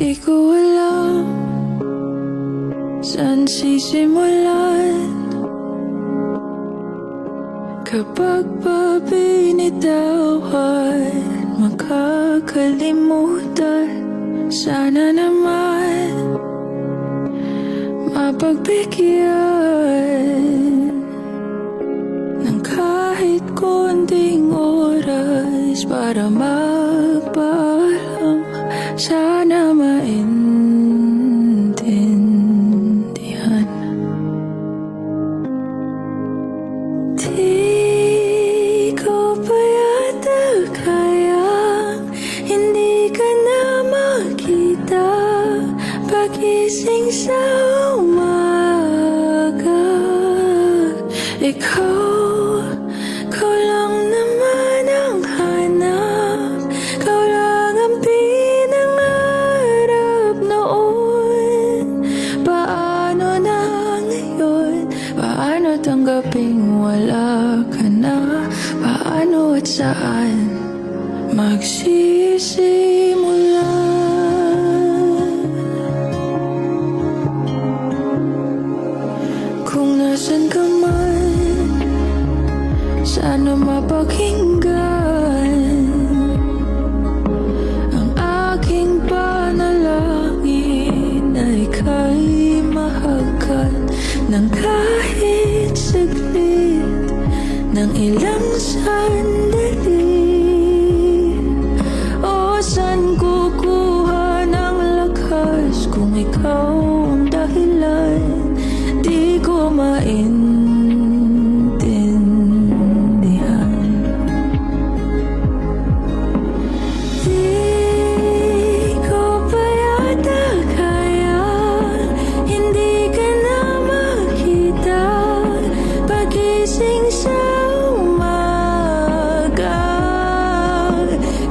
Di ko alam saan sisimulan kapag pa binitawan, makakalimutan. Sana naman mapagbigyan ng kahit konting oras para magpaalam. Sana maintindihan. Di ko pa yata kayang hindi ka na makita pagising sa umaga. Ikaw lang naman ang hanap. Ikaw lang ang pinangarap noon. Paano na ngayon? Paano tanggaping wala ka na? Paano at saan magsisimula? Kung nasan ka man, sana mapakinggan ang aking panalangin na ika'y mahagkan ng kahit saglit, ng ilang sandali. O saan kukuha ng lakas kung ikaw ang dahilan? Di ko maintindihan. Di ko pa yata kaya hindi ka na makita pagising sa umaga.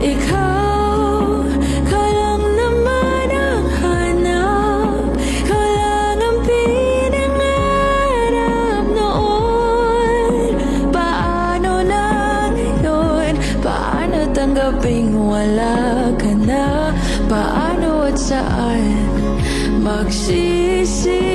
Ikaw lang naman ang hanap. Ikaw lang ang pinangarap noon. Paano na ngayon? Paano tanggaping wala ka na? Paano at saan magsisimula?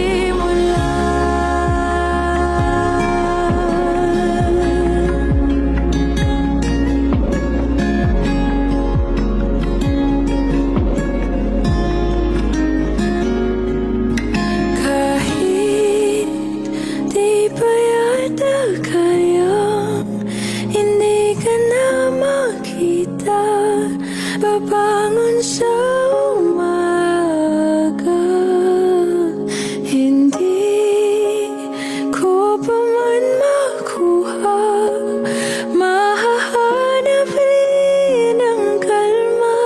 Kahit di pa yata kayang hindi ka na makita babangon sa umaga. Hindi ko pa man makuha, mahahanap rin ang kalma.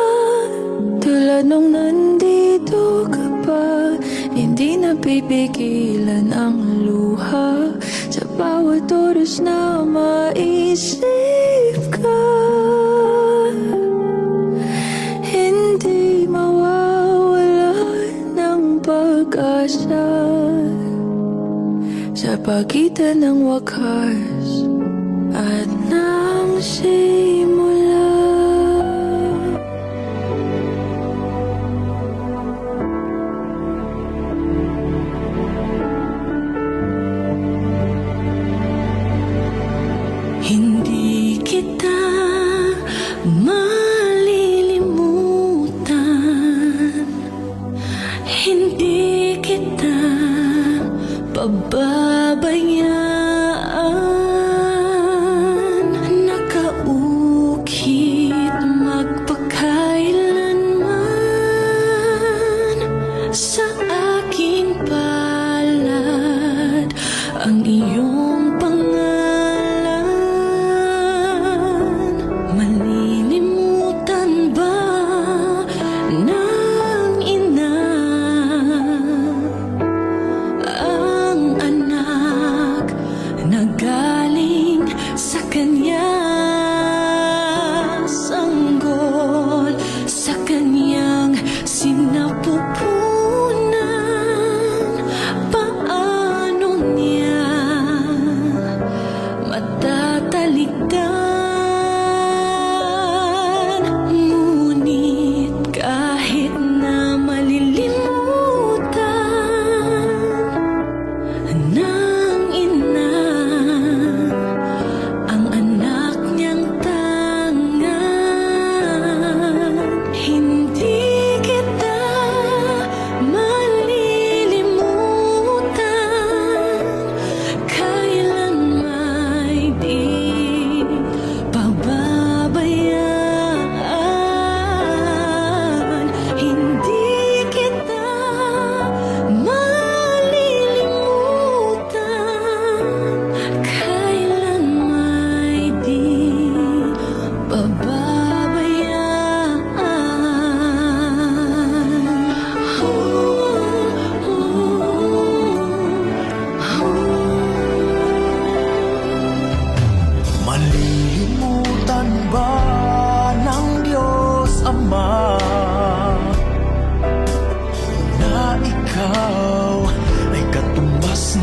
Tulad nung nandito ka pa, hindi napipigilan ang luha. Sa bawat oras na maisip ka, hindi mawawala ng pag-asa. Sa pagitan ng wakas at ng simula. Hindi kita malilimutan, hindi kita pababayaan. Nakaukit magpakailanman sa aking palad ang iyong pangalan. Malilimutan ba ng ina ang anak?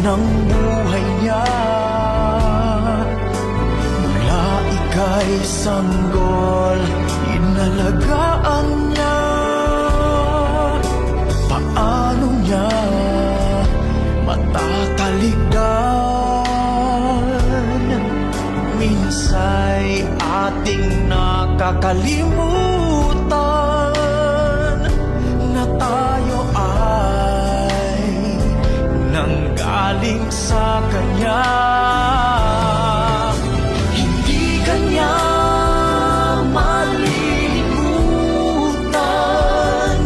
ng buhay niya. Mula ika'y sanggol, inalagaan niya. Paano niya matataligan? Minsa'y ating nakakalimutan na tayo ay nanggaling sa Kanya. Hindi Kanya malilimutan,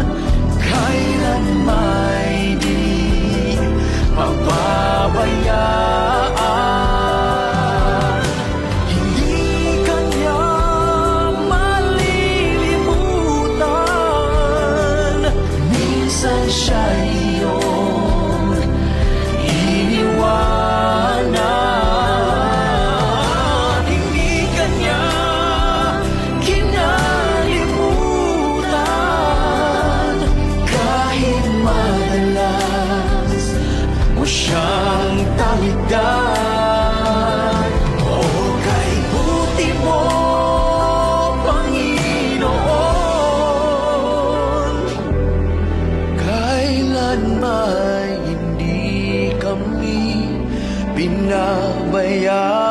kailan may di pababayaan. Hindi Kanya malilimutan, minsan siya'y iyong iniwanan. Hindi Kanya kinalimutan, kahit madalas mo siyang taligan. O kay buti mo, Panginoon, kailan may hindi kami pinabayaan.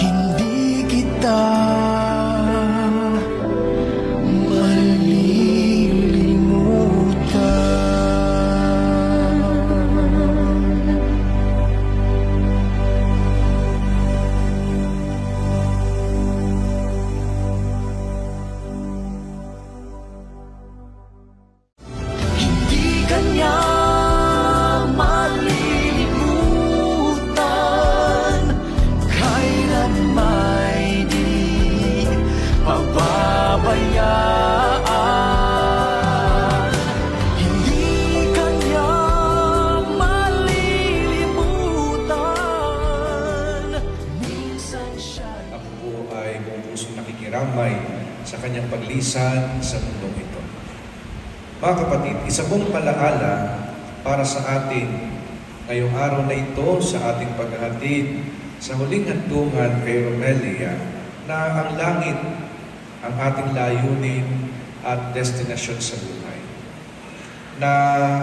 Hindi kita malilimutan. Hindi Kanya malilimutan, kailan may di pababayaan. Hindi Kanya malilimutan, minsan siya'y Ako po ay buong pusong nakikiramay sa kanyang paglisan sa mundong ito. Mga kapatid, isa pong palaala para sa atin ngayong araw na ito sa ating paghahatid sa huling hantungan kay Romelia na ang langit ang ating layunin at destinasyon sa buhay. Na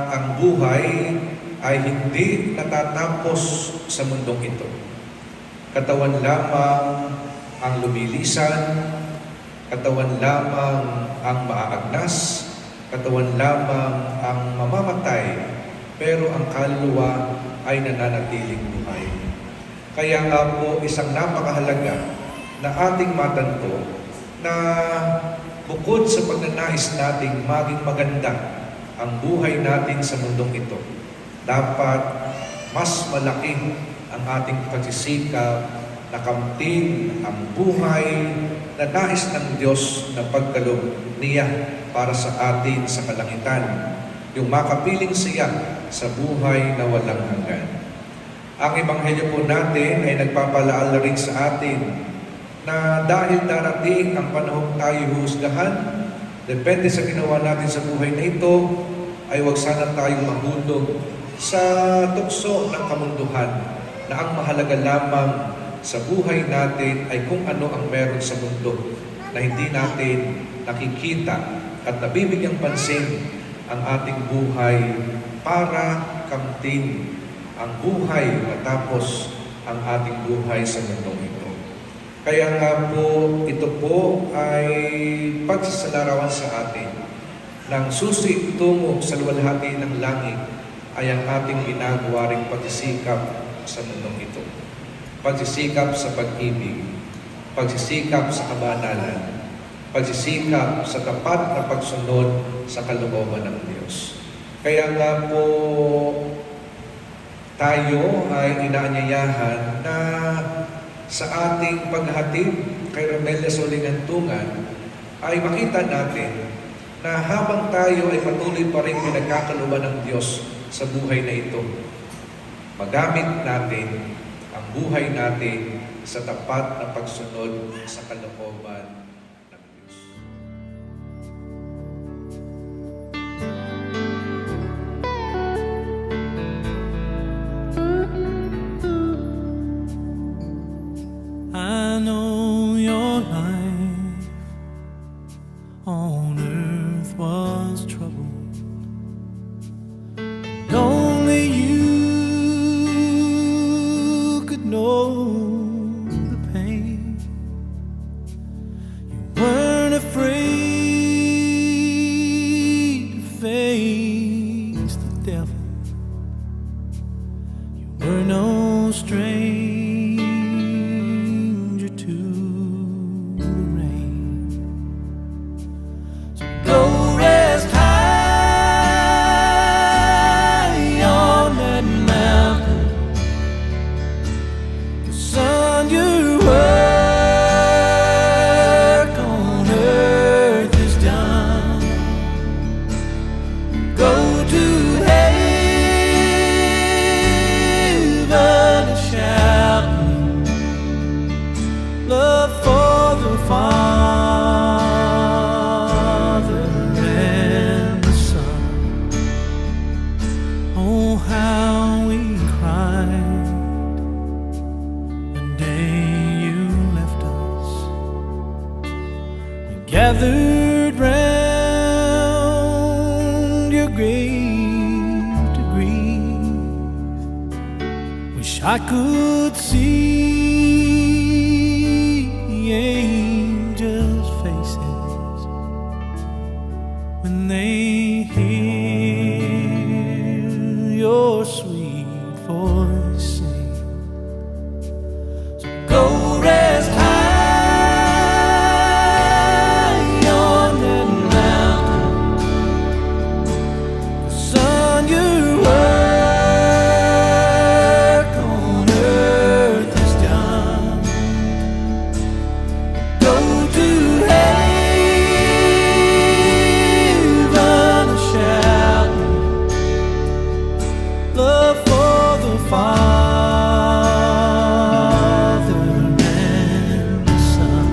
ang buhay ay hindi natatapos sa mundong ito. Katawan lamang ang lumilisan, katawan lamang ang maaagnas, katawan lamang ang mamamatay, pero ang kaluluwa ay nananatiling buhay. Kaya nga po isang napakahalaga na ating matanto na bukod sa pagnanais nating maging maganda ang buhay natin sa mundong ito, dapat mas malaki ang ating pagsisikap na kamtin ang buhay na nais ng Diyos na pagkaloob niya para sa atin sa kalangitan, yung makapiling siya sa buhay na walang hanggan. Ang Ebanghelyo po natin ay nagpapalaala rin sa atin na dahil darating ang panahong tayo husgahan, depende sa ginawa natin sa buhay na ito, ay huwag sana tayong mahulog sa tukso ng kamunduhan na ang mahalaga lamang sa buhay natin ay kung ano ang meron sa mundo na hindi natin nakikita at nabibigyang pansin ang ating buhay para kamtin ang buhay matapos ang ating buhay sa mundong ito. Kaya nga po, ito po ay pagsasalarawan sa atin ng susi tungo sa luwalhati ng langit ay ang ating ginagawa ring pagsisikap sa mundong ito. Pagsisikap sa pag-ibig, pagsisikap sa kabanalan, pagsisikap sa tapat na pagsunod sa kalooban ng Diyos. Kaya nga po tayo ay inaanyayahan na sa ating paghatid kay Romelia sa huling hantungan ay makita natin na habang tayo ay patuloy pa rin pinagkakalooban ng Diyos sa buhay na ito, magamit natin ang buhay natin sa tapat na pagsunod sa kalooban ng Diyos. gathered round your grave to grieve. Wish I could see angels' faces when they hear your sweet voice sing. So go rest high on that mountain. Son, your work on earth is done. Go to heaven and shout love for the Father and the Son.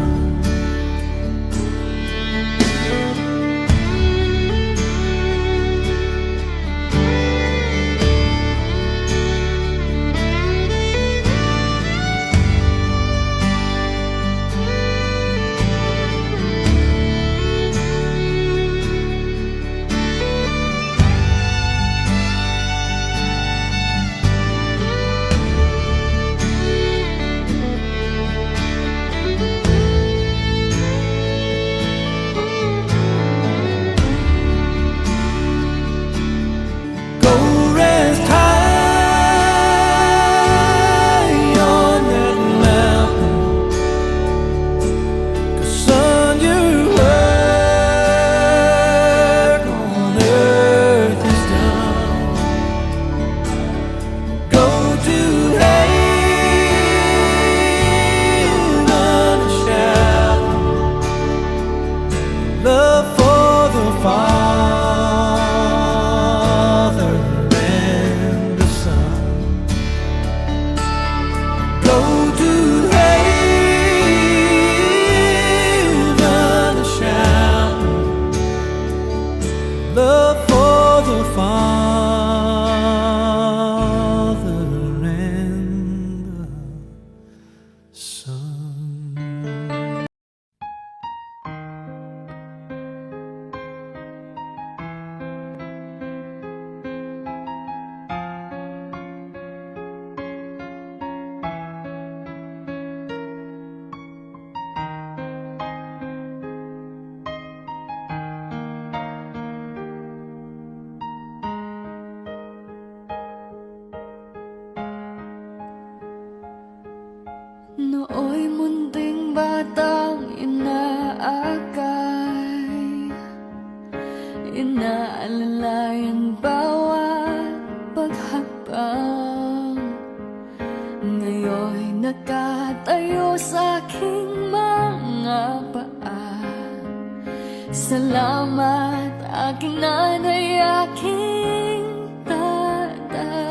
Go rest high on that mountain. 'Cause son, your work on earth is done. Go to heaven and shout love for the Father and the Son. Go to heaven and shout love for the Father and the Son. Nooy munting batang inaakay, inaalalayan bawat paghakbang. Ngayon'y nakatayo sa aking mga paa. Salamat aking nanay, aking tatay.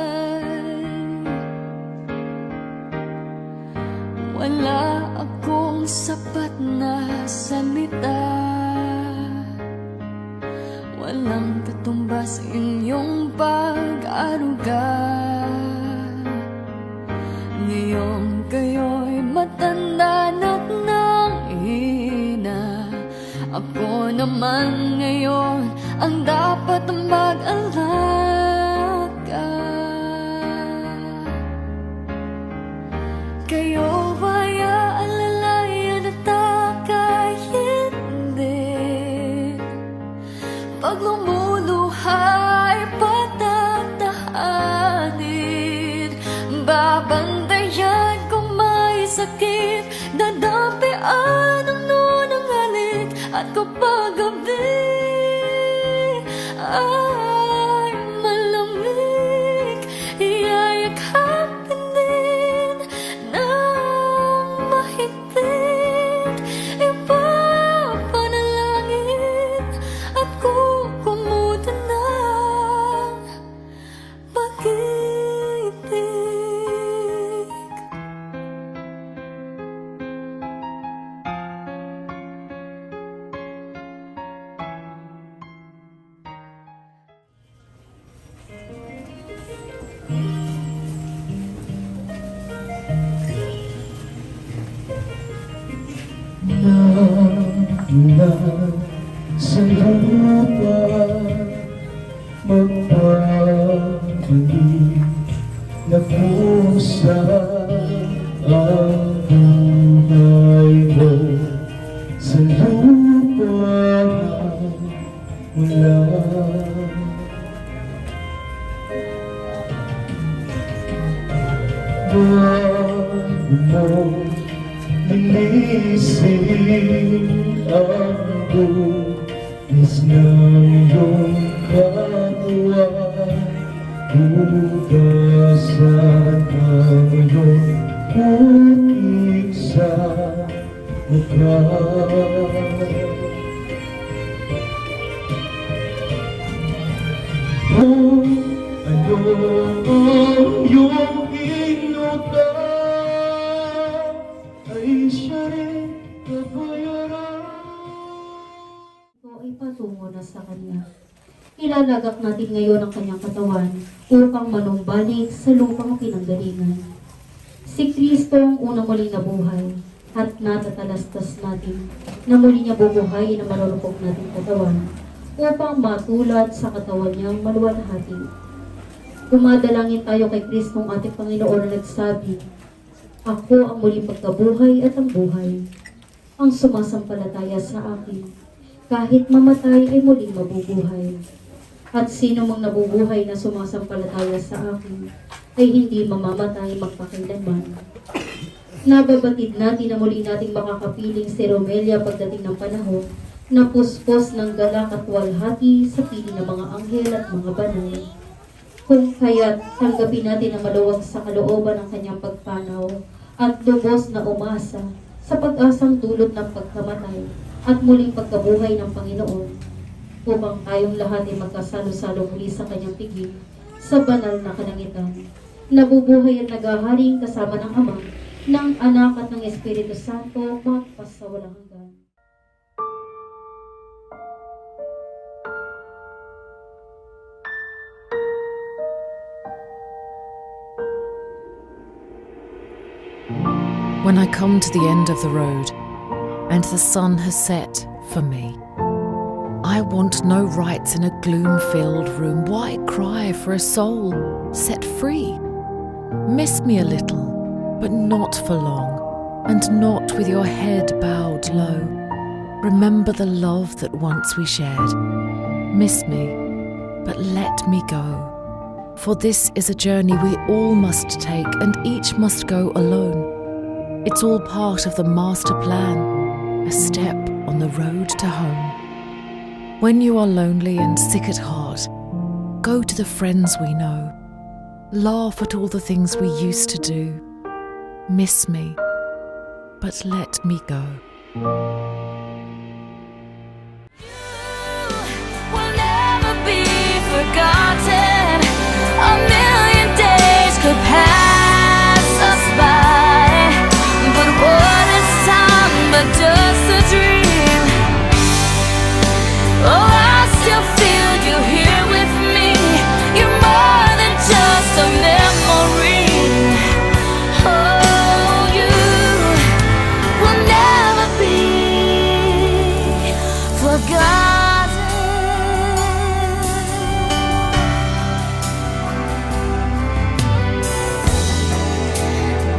Wala akong sapat na salita, walang katumbas inyong pag-aruga. Ngayon kayo'y matanda na't nanghina. Ako naman ngayon ang dapat mag-alaga. Kayo ba'y aalalayan at aka'y hindi? Pag lumuluhay, patatahanin. Babantayan kung may sakit, dadampian ang nunang halik. At kapag gabi ay malamig, iyayakapin din ng mahigpit. Ipapanalangin at kukumutan ng pag-ibig. sa lupa, magpapalik na pusa ang buhay mo sa lupa mula. Bago mo linisin ang buwis ng iyong katawan, hugasan ang iyong putik sa mukha. Kung ano ang iyong inutang, ay siya rin kabayaran. Ito ay patungo na sa Kanya. Ilalagak natin ngayon ang Kanyang katawan upang manumbalik sa lupang pinanggalingan. Si Kristo ang unang muling nabuhay at natatalastas natin na muli niya bubuhayin ang malulupok nating katawan upang matulad sa katawan niyang maluwalhati. Dumadalangin tayo kay Kristo ang ating Panginoon na nagsabi, "Ako ang muling pagkabuhay at ang buhay. Ang sumasampalataya sa akin, kahit mamatay ay muling mabubuhay. At sino mang nabubuhay na sumasampalataya sa akin, ay hindi mamamatay magpakailanman." Nababatid natin na muli nating makakapiling si Romelia pagdating ng panahon na puspos ng galak at walhati sa piling ng mga anghel at mga banal. Kung kaya't tanggapin natin ang maluwag sa kalooban ng kanyang pagpanaw at lubos na umasa sa pag-asang dulot ng pagkamatay at muling pagkabuhay ng Panginoon, upang tayong lahat ay magkasalo-salo muli sa kanyang piging sa banal na kalangitan, nabubuhay at naghaharing kasama ng Ama, ng Anak at ng Espiritu Santo magpasawalang hanggan. When I come to the end of the road, and the sun has set for me, I want no rights in a gloom-filled room. Why cry for a soul set free? Miss me a little, but not for long, and not with your head bowed low. Remember the love that once we shared. Miss me, but let me go. For this is a journey we all must take, and each must go alone. It's all part of the master plan, a step on the road to home. When you are lonely and sick at heart, go to the friends we know. Laugh at all the things we used to do. Miss me, but let me go. Will never be forgotten. A million days could pass us by, but what is time but just a dream? Oh, I still feel you here with me. You're more than just a memory. Oh, you will never be forgotten.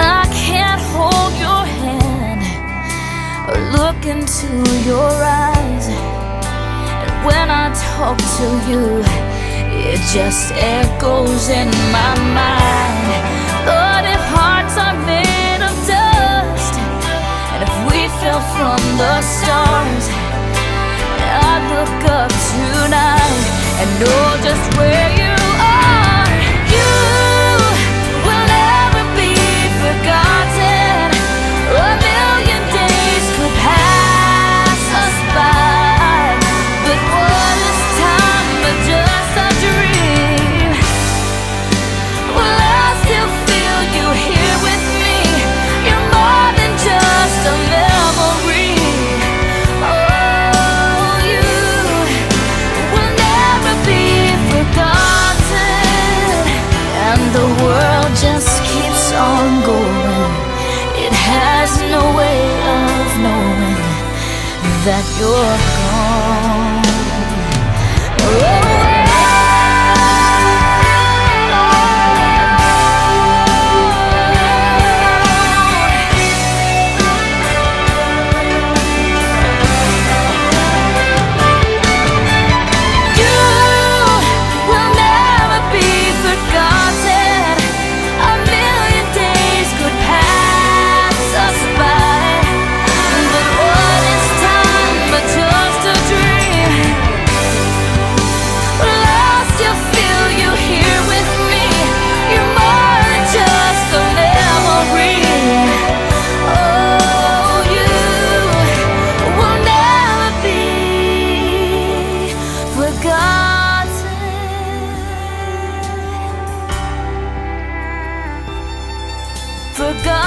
I can't hold your hand or look into your eyes, and when I talk to you, it just echoes in my mind. But if hearts are made of dust, and if we fell from the stars, I look up tonight and know just where you are. You will never be forgotten. A million days could pass us by, but what is time but just a dream? Well, I still feel you here with me. You're more than just a memory. Oh, that you're gone. Forgotten.